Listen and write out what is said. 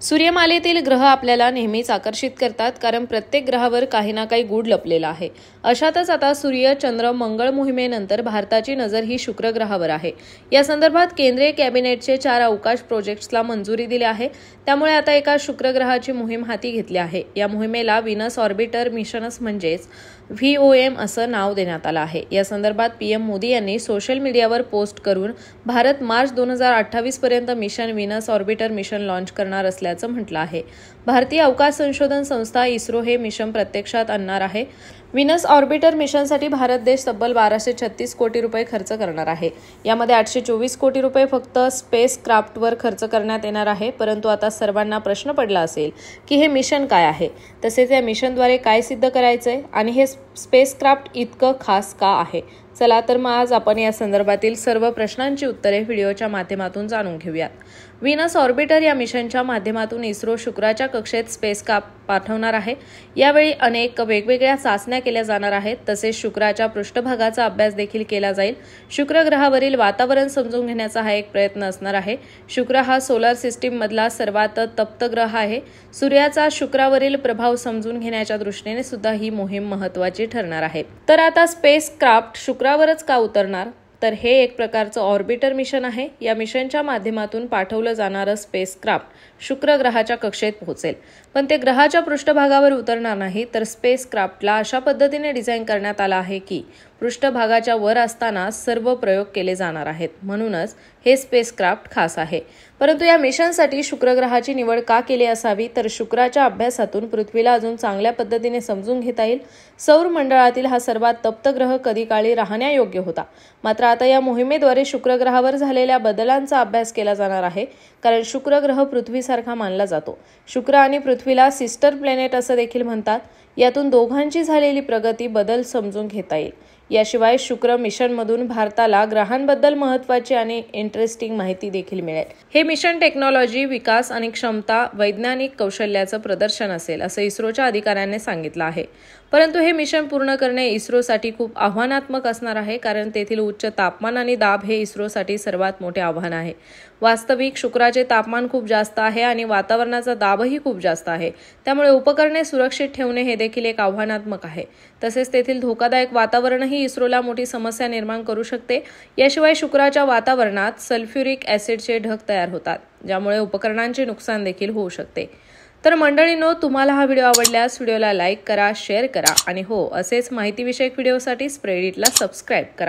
सूर्यमालेतील ग्रह आपल्याला नेहमीच आकर्षित करतात, कारण प्रत्येक ग्रहावर काही ना काही गूढ लपलेला आहे। अशातच आता सूर्य, चंद्र, मंगळ मोहिमेनंतर भारताची नजर ही शुक्र ग्रहावर आहे। या संदर्भात केंद्रीय कॅबिनेटचे 4 अवकाश प्रोजेक्ट्सला मंजुरी दिली आहे। त्यामुळे आता एका शुक्र ग्रहाची मोहीम हाती घेतली आहे। या मोहिमेला व्हीनस ऑर्बिटर मिशन्स म्हणजेच VOM असं नाव देण्यात आलं आहे। या संदर्भात PM मोदी यांनी सोशल मीडियावर पोस्ट करून भारत मार्च 2028 पर्यंत mission Venus orbiter mission launch करणार असल्याचं म्हटलं आहे। भारतीय अवकाश संशोधन संस्था इस्रो हे मिशन प्रत्यक्षात आणणार आहे। व्हीनस ऑर्बिटर मिशनसाठी भारत देश तब्बल 1236 कोटी रुपये खर्च करणार आहे। यामध्ये 824 कोटी रुपये फक्त स्पेस क्राफ्टवर खर्च करण्यात येणार आहे। परंतु आता सर्वांना प्रश्न पडला असेल की हे मिशन काय आहे, तसेच या मिशनद्वारे काय सिद्ध करायचंय आणि हे स्पेस क्राफ्ट इतकं खास का आहे। चला तर मग आज आपण या संदर्भातील सर्व प्रश्नांची उत्तरे व्हिडिओच्या माध्यमातून जाणून घेऊयात। व्हीनस ऑर्बिटर या मिशनच्या माध्यमातून इस्रो शुक्राच्या कक्षेत स्पेस क्राफ्ट पाठवणार आहे। यावेळी अनेक वेगवेगळ्या चाचण्या केल्या जाणार आहेत, तसेच शुक्राच्या पृष्ठभागाचा अभ्यास देखील केला जाईल। शुक्र ग्रहावरील वातावरण समजून घेण्याचा हा एक प्रयत्न असणार आहे। शुक्र हा सोलर सिस्टीम मधला सर्वात तप्त ग्रह आहे। सूर्याचा शुक्रावरील प्रभाव समजून घेण्याच्या दृष्टीने सुद्धा ही मोहीम महत्त्वाची ठरणार आहे। तर आता स्पेस क्राफ्ट शुक्रावरच का उतरणार? तर हे एक प्रकारचं ऑर्बिटर मिशन आहे। या मिशनच्या माध्यमातून पाठवलं जाणारं स्पेस क्राफ्ट शुक्र ग्रहाच्या कक्षेत पोहोचेल, पण ते ग्रहाच्या पृष्ठभागावर उतरणार नाही। तर स्पेस क्राफ्टला अशा पद्धतीने डिझाईन करण्यात आला आहे की पृष्ठभागाच्या वर असताना सर्व प्रयोग केले जाणार आहेत, म्हणूनच हे स्पेस क्राफ्ट खास आहे। परंतु या मिशनसाठी शुक्र ग्रहाची निवड का केली असावी? तर शुक्राच्या अभ्यासातून पृथ्वीला अजून चांगल्या पद्धतीने समजून घेता येईल। सौर मंडळातील हा सर्वात तप्त ग्रह कधी काळी राहण्यायोग्य होता, मात्र आता या मोहिमेद्वारे शुक्र ग्रहावर झालेल्या बदलांचा अभ्यास केला जाणार आहे, कारण शुक्र ग्रह पृथ्वीसारखा मानला जातो। शुक्र आणि पृथ्वीला सिस्टर प्लॅनेट असं देखील म्हणतात। यातून दोघांची झालेली प्रगती बदल समजून घेता येईल। याशिवाय शुक्र मिशनमधून भारताला ग्रहांबद्दल महत्त्वाची आणि इंटरेस्टिंग माहिती देखील मिळेल। हे मिशन टेक्नॉलॉजी, विकास आणि क्षमता, वैज्ञानिक कौशल्याचं प्रदर्शन असेल, असं इस्रोच्या अधिकाऱ्यांनी सांगितलं आहे। परंतु हे मिशन पूर्ण करणे इस्रोसाठी खूप आव्हानात्मक असणार आहे, कारण तेथील उच्च तापमान आणि दाब हे इस्रोसाठी सर्वात मोठे आव्हान आहे। वास्तविक शुक्राचे तापमान खूप जास्त आहे आणि वातावरणाचा दाबही खूप जास्त आहे, त्यामुळे उपकरणे सुरक्षित ठेवणे हे देखील एक आव्हानात्मक आहे। तसेच तेथील धोकादायक वातावरणही इस्रोला मोठी समस्या निर्माण करू शकते। याशिवाय शुक्राच्या वातावरणात सल्फ्युरिक ॲसिडचे ढग तयार होतात, ज्यामुळे उपकरणांचे नुकसान देखील होऊ शकते। तर मंडळींनो, तुम्हाला हा व्हिडिओ आवडल्यास व्हिडिओला लाईक करा, शेअर करा आणि असेच माहितीविषयक व्हिडिओसाठी स्प्रेडिटला सबस्क्राईब करा।